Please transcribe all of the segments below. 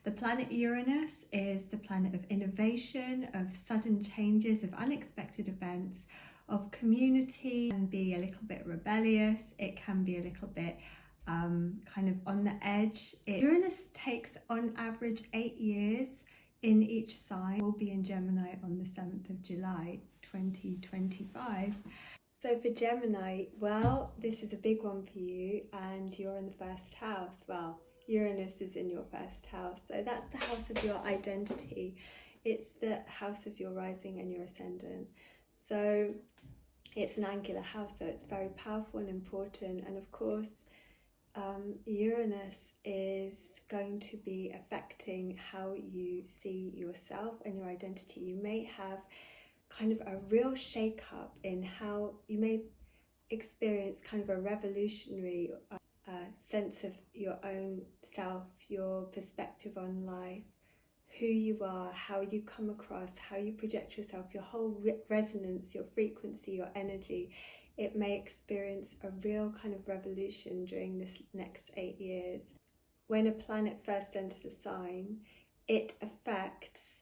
The planet Uranus is the planet of innovation, of sudden changes, of unexpected events, of community. It can be a little bit rebellious, it can be a little bit kind of on the edge. Uranus takes on average 8 years in each sign. Will be in Gemini on the 7th of July 2025. So for Gemini, well, this is a big one for you and you're in the first house. Well, Uranus is in your first house, so that's the house of your identity. It's the house of your rising and your ascendant. So it's an angular house, so it's very powerful and important. And of course, Uranus is going to be affecting how you see yourself and your identity. You may have kind of a real shake-up in how you may experience kind of a revolutionary sense of your own self, your perspective on life, who you are, how you come across, how you project yourself, your whole resonance, your frequency, your energy. It may experience a real kind of revolution during this next 8 years. When a planet first enters a sign, it affects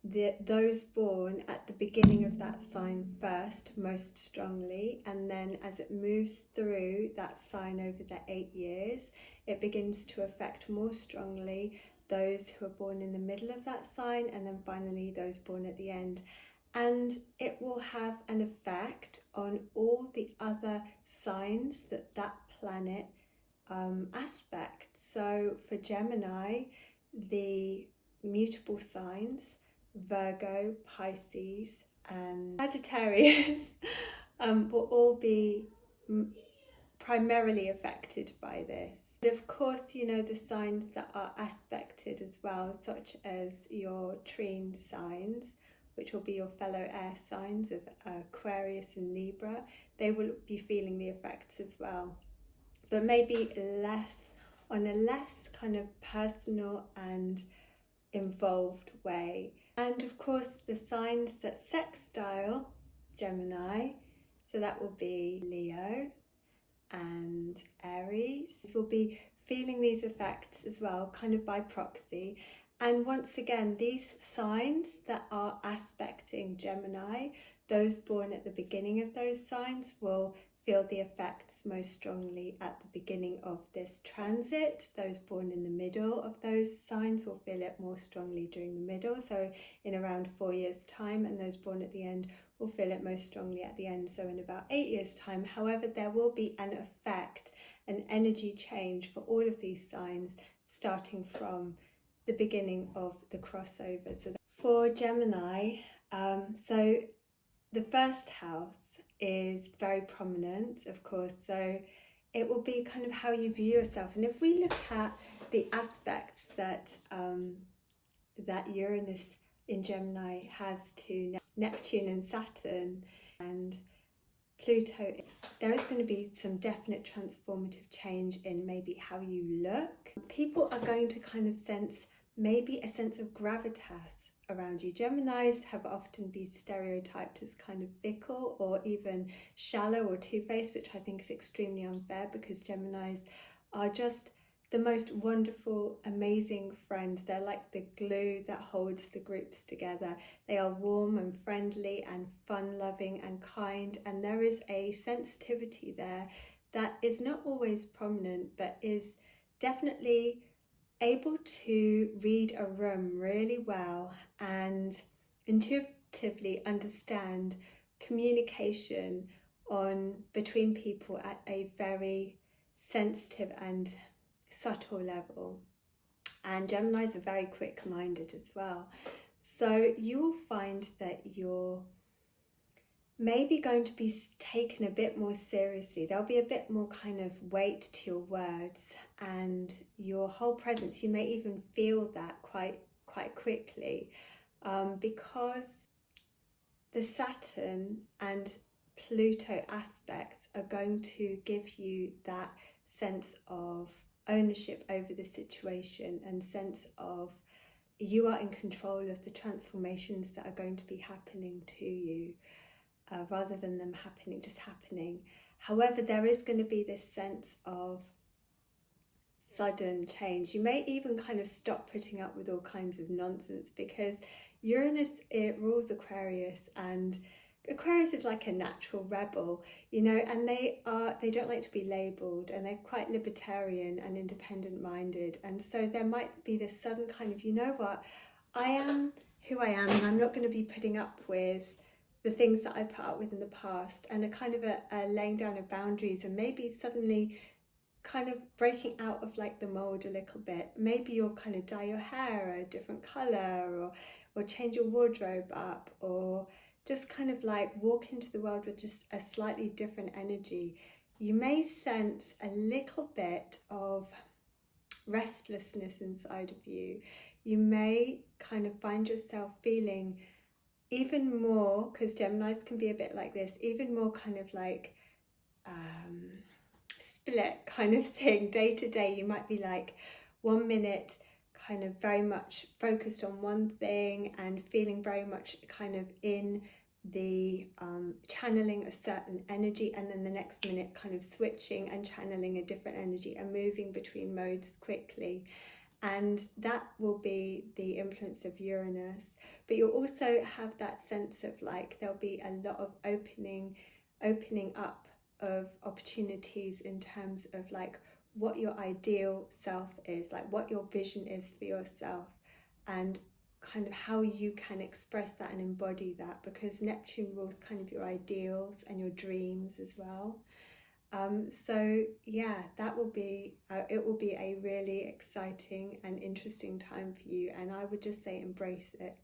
those born at the beginning of that sign first most strongly, and then as it moves through that sign over the 8 years, it begins to affect more strongly those who are born in the middle of that sign, and then finally those born at the end. And it will have an effect on all the other signs that planet aspects. So for Gemini, the mutable signs, Virgo, Pisces and Sagittarius will all be primarily affected by this. And of course, you know, the signs that are aspected as well, such as your trine signs, which will be your fellow air signs of Aquarius and Libra, they will be feeling the effects as well, but maybe on a less kind of personal and involved way. And of course, the signs that sextile Gemini, so that will be Leo and Aries, will be feeling these effects as well, kind of by proxy. And once again, these signs that are aspecting Gemini, those born at the beginning of those signs will feel the effects most strongly at the beginning of this transit. Those born in the middle of those signs will feel it more strongly during the middle, so in around 4 years' time, and those born at the end will feel it most strongly at the end, so in about 8 years' time. However, there will be an effect, an energy change for all of these signs starting from the beginning of the crossover. So for Gemini, so the first house is very prominent, of course, so it will be kind of how you view yourself. And if we look at the aspects that that Uranus in Gemini has to Neptune and Saturn and Pluto, there is going to be some definite transformative change in maybe how you look. People are going to kind of sense maybe a sense of gravitas around you. Geminis have often been stereotyped as kind of fickle or even shallow or two-faced, which I think is extremely unfair, because Geminis are just the most wonderful, amazing friends. They're like the glue that holds the groups together. They are warm and friendly and fun-loving and kind, and there is a sensitivity there that is not always prominent, but is definitely able to read a room really well and intuitively understand communication between people at a very sensitive and subtle level. And Geminis are very quick-minded as well. So you will find that you're maybe going to be taken a bit more seriously. There'll be a bit more kind of weight to your words and your whole presence. You may even feel that quite quickly, because the Saturn and Pluto aspects are going to give you that sense of ownership over the situation and sense of you are in control of the transformations that are going to be happening to you. Rather than them just happening. However, there is going to be this sense of sudden change. You may even kind of stop putting up with all kinds of nonsense, because Uranus, it rules Aquarius, and Aquarius is like a natural rebel, you know, and they don't like to be labelled, and they're quite libertarian and independent minded. And so there might be this sudden kind of, you know what, I am who I am, and I'm not going to be putting up with the things that I put up with in the past, and a kind of a laying down of boundaries, and maybe suddenly kind of breaking out of like the mold a little bit. Maybe you'll kind of dye your hair a different color, or change your wardrobe up, or just kind of like walk into the world with just a slightly different energy. You may sense a little bit of restlessness inside of you. You may kind of find yourself feeling even more, because Geminis can be a bit like this, even more kind of like split kind of thing. Day to day, you might be like 1 minute kind of very much focused on one thing and feeling very much kind of in the channeling a certain energy, and then the next minute kind of switching and channeling a different energy and moving between modes quickly. And that will be the influence of Uranus. But you'll also have that sense of like there'll be a lot of opening up of opportunities in terms of like what your ideal self is, like what your vision is for yourself, and kind of how you can express that and embody that, because Neptune rules kind of your ideals and your dreams as well. So yeah, that will be it will be a really exciting and interesting time for you, and I would just say embrace it.